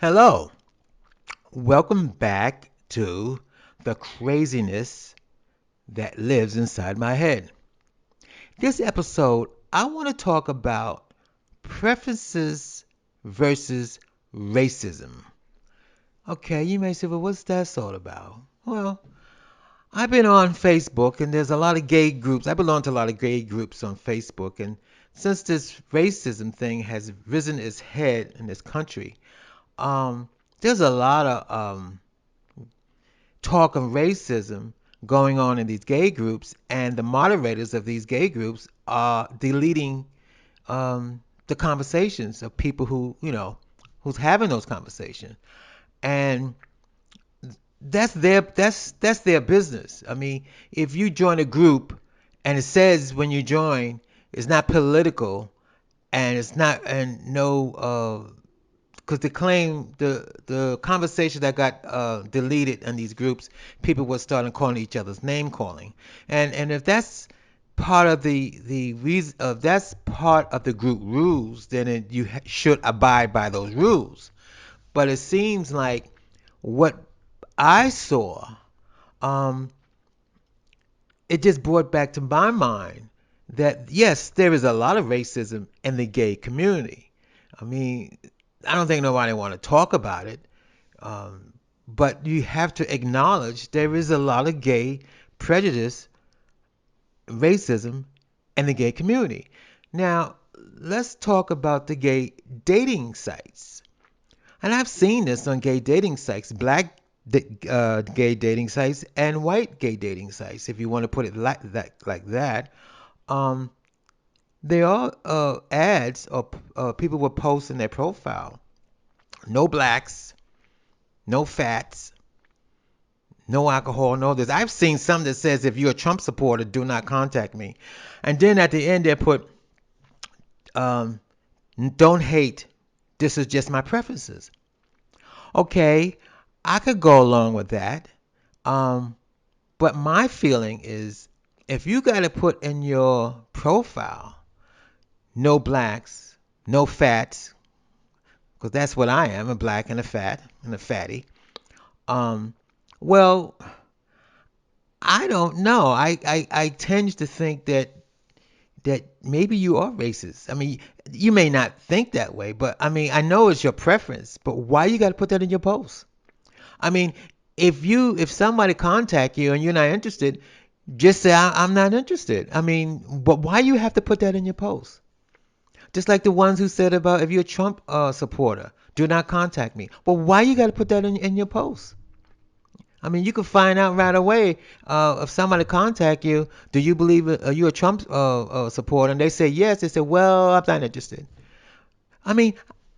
Hello, welcome back to the craziness that lives inside my head. This episode, I want to talk about preferences versus racism. Okay, you may say, well, what's that all about? Well, I've been on Facebook and there's a lot of gay groups. I belong to a lot of gay groups on Facebook. And since this racism thing has risen its head in this country, there's a lot of talk of racism going on in these gay groups, and the moderators of these gay groups are deleting the conversations of people who's having those conversations, and that's their business. I mean, if you join a group and it says when you join it's not political and it's not and no because the claim the conversation that got deleted in these groups, people were starting calling each other's name calling, and if that's part of the reason of that's part of the group rules, then should abide by those rules. But it seems like what I saw, um, it just brought back to my mind that yes, there is a lot of racism in the gay community. I mean, I don't think nobody want to talk about it, um, but you have to acknowledge there is a lot of gay prejudice, racism in the gay community. Now, let's talk about the gay dating sites. And I've seen this on gay dating sites, black gay dating sites and white gay dating sites, if you want to put it like that. Um, they are ads or people will post in their profile. No blacks, no fats, no alcohol, no this. I've seen some that says if you're a Trump supporter, do not contact me. And then at the end they put, um, don't hate. This is just my preferences. Okay, I could go along with that. Um, but my feeling is if you got to put in your profile no blacks, no fats, because that's what I am, a black and a fat and a fatty. Um, well, I don't know. I tend to think that maybe you are racist. I mean, you may not think that way, but I mean, I know it's your preference, but why you got to put that in your post? I mean, if somebody contact you and you're not interested, just say I'm not interested. I mean, but why you have to put that in your post? Just like the ones who said about if you're a Trump supporter, do not contact me. Well, why you got to put that in your post? I mean, you can find out right away if somebody contact you. Do you believe are you a Trump supporter? And they say yes. They say, well, I'm not interested. I mean,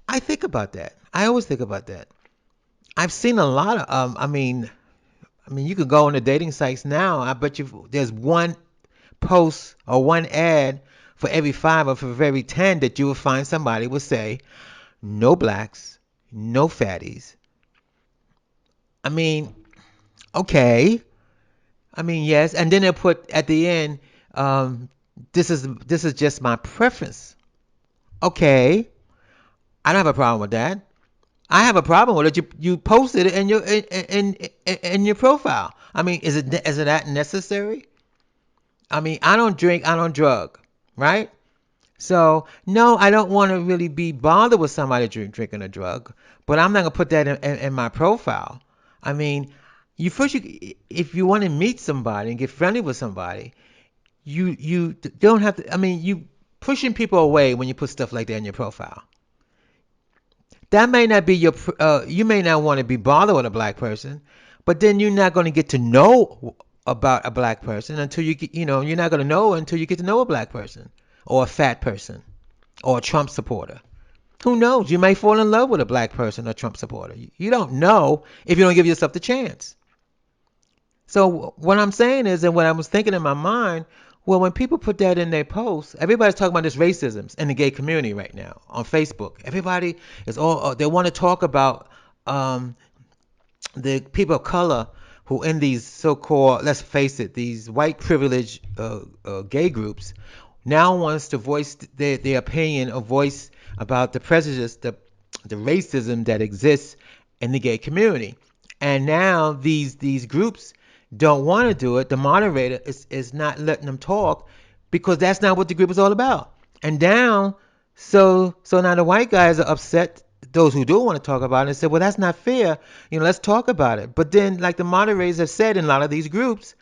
I think about that. I always think about that. I've seen a lot of. I mean, you could go on the dating sites now. I bet you there's one post or one ad for every five or for every 10 that you will find somebody will say, no blacks, no fatties. I mean, okay. I mean, yes. And then they put at the end, um, this is just my preference. Okay. I don't have a problem with that. I have a problem with it. You posted it in your profile. I mean, is it that necessary? I mean, I don't drink, I don't drug, right? So no, I don't want to really be bothered with somebody drinking a drug, but I'm not gonna put that in my profile. I mean, if you want to meet somebody and get friendly with somebody, you don't have to. I mean, you pushing people away when you put stuff like that in your profile. That may not be you may not want to be bothered with a black person, but then you're not going to get to know about a black person until you're not going to know until you get to know a black person or a fat person or a Trump supporter. Who knows? You may fall in love with a black person or Trump supporter. You don't know if you don't give yourself the chance. So what I'm saying is, and what I was thinking in my mind, well, when people put that in their posts, everybody's talking about this racism in the gay community right now on Facebook. Everybody is all they want to talk about um, the people of color who in these so-called, let's face it, these white privileged gay groups now wants to voice their opinion or voice about the prejudice, the the racism that exists in the gay community. And now these groups don't want to do it. The moderator is not letting them talk because that's not what the group is all about. And now, so now the white guys are upset. Those who do want to talk about it and say, well, that's not fair. Let's talk about it. But then, like the moderators have said in a lot of these groups,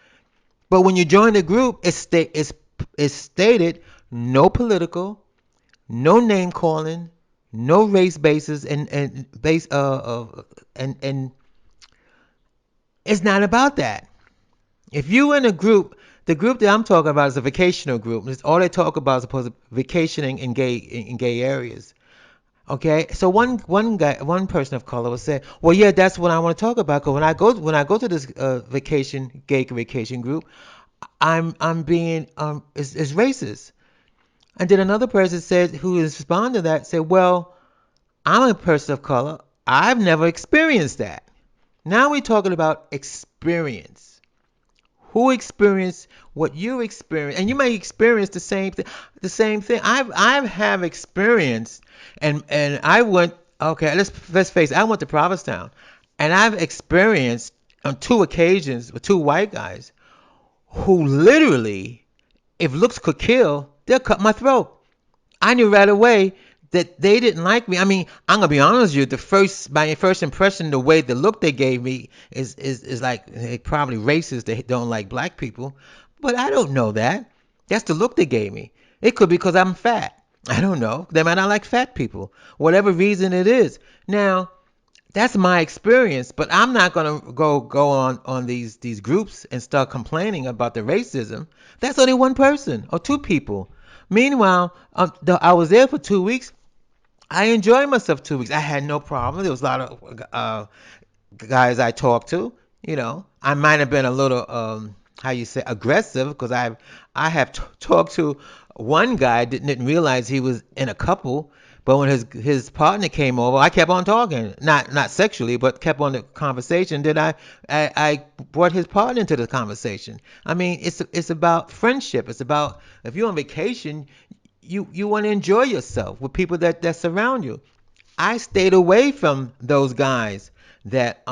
but when you join the group, it's stated no political, no name calling, no race bases, and it's not about that. If you in a group, the group that I'm talking about is a vacational group. It's all they talk about is supposed to vacationing in gay areas. Okay, so one person of color was saying, "Well, yeah, that's what I want to talk about. Because when I go to this gay vacation group, I'm being is racist." And then another person said, who is responding to that, said, "Well, I'm a person of color. I've never experienced that." Now we're talking about experience. Who experienced what you experienced, and you may experience the same thing. I've have experienced, and I went. Okay, let's face it. I went to Provincetown, and I've experienced on two occasions with two white guys who literally, if looks could kill, they'll cut my throat. I knew right away that they didn't like me. I mean, I'm gonna be honest with you. My first impression, the way the look they gave me is like they probably racist. They don't like black people, but I don't know that. That's the look they gave me. It could be because I'm fat. I don't know. They might not like fat people. Whatever reason it is. Now, that's my experience, but I'm not gonna go on these groups and start complaining about the racism. That's only one person or two people. Meanwhile, I was there for 2 weeks. I enjoyed myself 2 weeks. I had no problem. There was a lot of guys I talked to. I might have been a little how you say aggressive because I have talked to one guy didn't realize he was in a couple, but when his partner came over, I kept on talking, not sexually, but kept on the conversation. Then I brought his partner into the conversation. I mean, it's about friendship. It's about if you're on vacation, you want to enjoy yourself with people that surround you. I stayed away from those guys that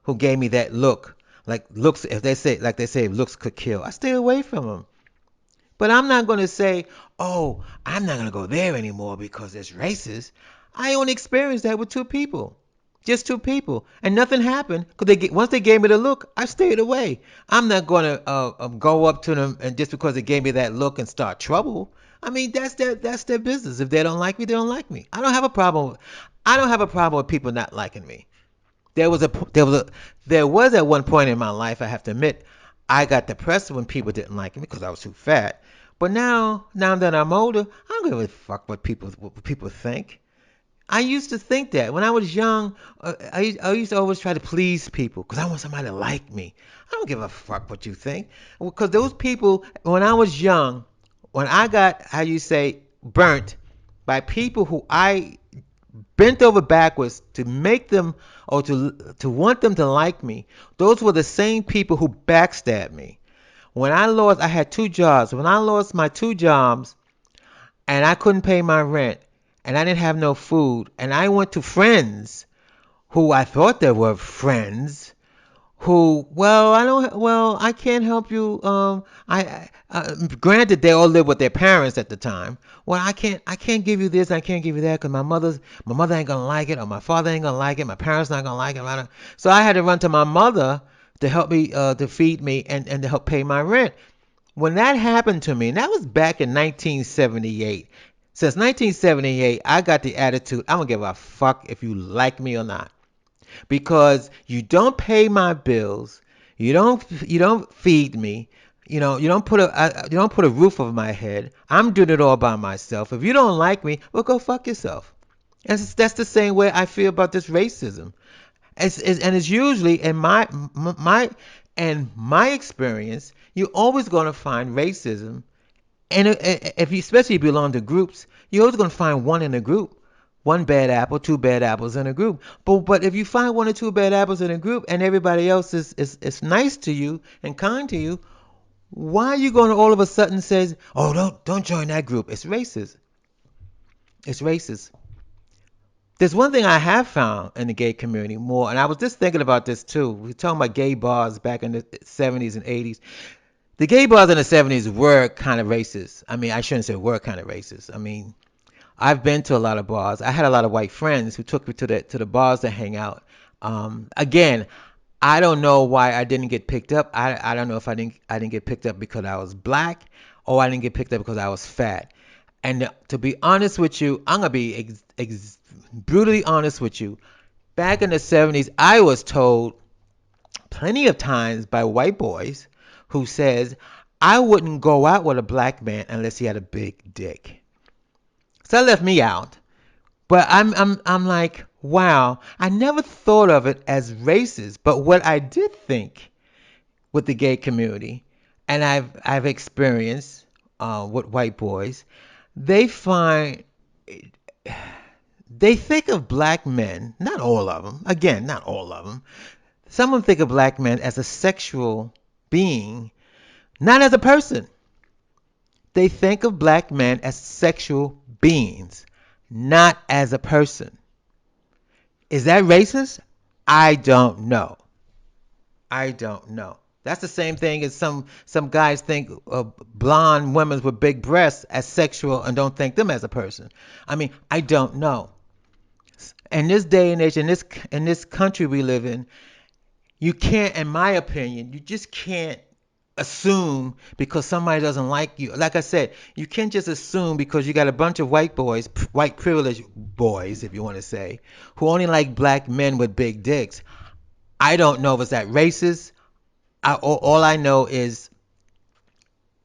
who gave me that look. Like looks, if they say looks could kill. I stayed away from them. But I'm not going to say, "Oh, I'm not going to go there anymore because it's racist." I only experienced that with two people. Just two people. And nothing happened because once they gave me the look, I stayed away. I'm not going to go up to them and just because they gave me that look and start trouble. I mean, that's their business. If they don't like me, they don't like me. I don't have a problem with people not liking me. There was at one point in my life, I have to admit, I got depressed when people didn't like me because I was too fat. But now that I'm older, I don't give a fuck what people think. I used to think that when I was young, I used to always try to please people because I want somebody to like me. I don't give a fuck what you think because those people, when I was young, when I got how you say burnt by people who I bent over backwards to make them or to want them to like me. Those were the same people who backstabbed me. I had two jobs. When I lost my two jobs and I couldn't pay my rent and I didn't have no food and I went to friends who I thought they were friends who, I can't help you. Granted, they all lived with their parents at the time. Well, I can't give you this, I can't give you that, because my mother ain't gonna like it, or my father ain't gonna like it, my parents not gonna like it. So I had to run to my mother to help me, to feed me and to help pay my rent. When that happened to me, and that was back in 1978. Since 1978, I got the attitude, I don't give a fuck if you like me or not because you don't pay my bills, you don't feed me, you don't put a roof over my head. I'm doing it all by myself. If you don't like me, well, go fuck yourself. That's the same way I feel about this racism. And it's usually in my experience, you're always going to find racism, and if you especially belong to groups, you're always going to find one in a group. One bad apple, two bad apples in a group. But if you find one or two bad apples in a group and everybody else is nice to you and kind to you, why are you going to all of a sudden says, "Oh, don't join that group. It's racist. It's racist." There's one thing I have found in the gay community more, and I was just thinking about this too. We were talking about gay bars back in the 70s and 80s. The gay bars in the 70s were kind of racist. I mean, I shouldn't say were kind of racist. I mean, I've been to a lot of bars. I had a lot of white friends who took me to the bars to hang out. Again, I don't know why I didn't get picked up. I don't know if I didn't get picked up because I was black or I didn't get picked up because I was fat. And to be honest with you, I'm gonna be brutally honest with you. Back in the 70s, I was told plenty of times by white boys who says I wouldn't go out with a black man unless he had a big dick. So that left me out. But I'm like, wow, I never thought of it as racist. But what I did think with the gay community, and I've experienced with white boys, they find they think of black men, not all of them, again, not all of them. Some of them think of black men as a sexual being, not as a person. They think of black men as sexual beings, not as a person. Is that racist? I don't know. I don't know. That's the same thing as some guys think of blonde women with big breasts as sexual and don't think them as a person. I mean, I don't know. In this day and age, in this country we live in, you can't, in my opinion, you just can't assume because somebody doesn't like you. Like I said, you can't just assume because you got a bunch of white boys, white privileged boys, if you want to say, who only like black men with big dicks. I don't know if it's that racist. All I know is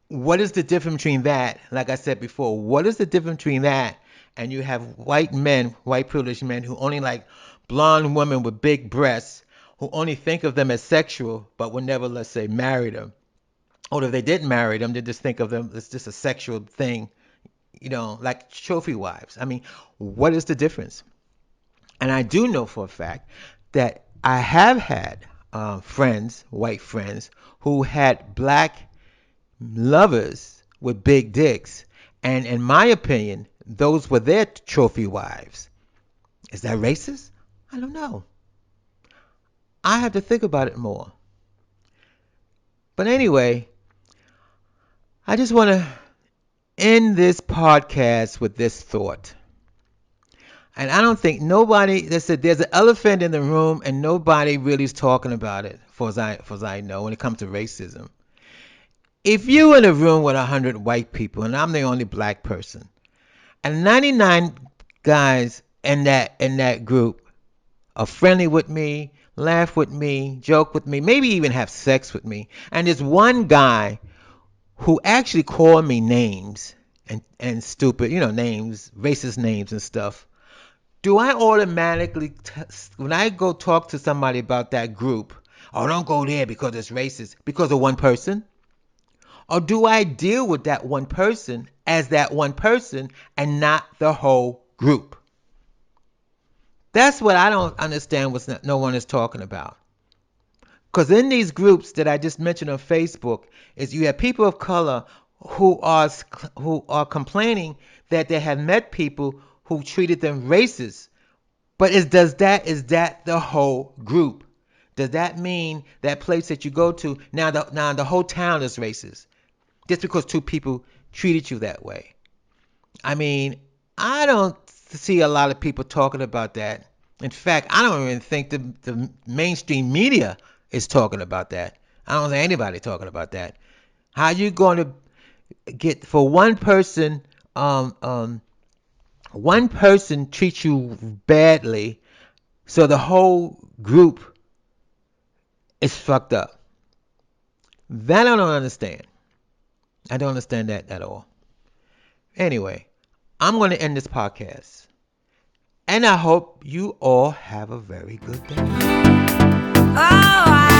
what is the difference between that? Like I said before, what is the difference between that and you have white men, white privileged men who only like blonde women with big breasts, who only think of them as sexual, but would never, let's say, marry them. Or if they didn't marry them, they just think of them as just a sexual thing, like trophy wives. I mean, what is the difference? And I do know for a fact that I have had friends, white friends, who had black lovers with big dicks. And in my opinion, those were their trophy wives. Is that racist? I don't know. I have to think about it more. But anyway, I just want to end this podcast with this thought. And I don't think nobody, they said there's an elephant in the room and nobody really is talking about it, for as I know, when it comes to racism. If you in a room with 100 white people and I'm the only black person, and 99 guys in that group are friendly with me, laugh with me, joke with me, maybe even have sex with me, and there's one guy who actually called me names and stupid, names, racist names and stuff. Do I automatically, when I go talk to somebody about that group, oh, don't go there because it's racist, because of one person? Or do I deal with that one person as that one person and not the whole group? That's what I don't understand what no one is talking about. Because in these groups that I just mentioned on Facebook, is you have people of color who are who are complaining that they have met people who treated them racist. But is that the whole group? Does that mean that place that you go to now the whole town is racist just because two people treated you that way? I mean, I don't see a lot of people talking about that. In fact, I don't even think the mainstream media is talking about that. I don't see anybody talking about that. How you going to get for one person treats you badly, so the whole group is fucked up? That I don't understand. I don't understand that at all. Anyway, I'm going to end this podcast. And I hope you all have a very good day. Oh,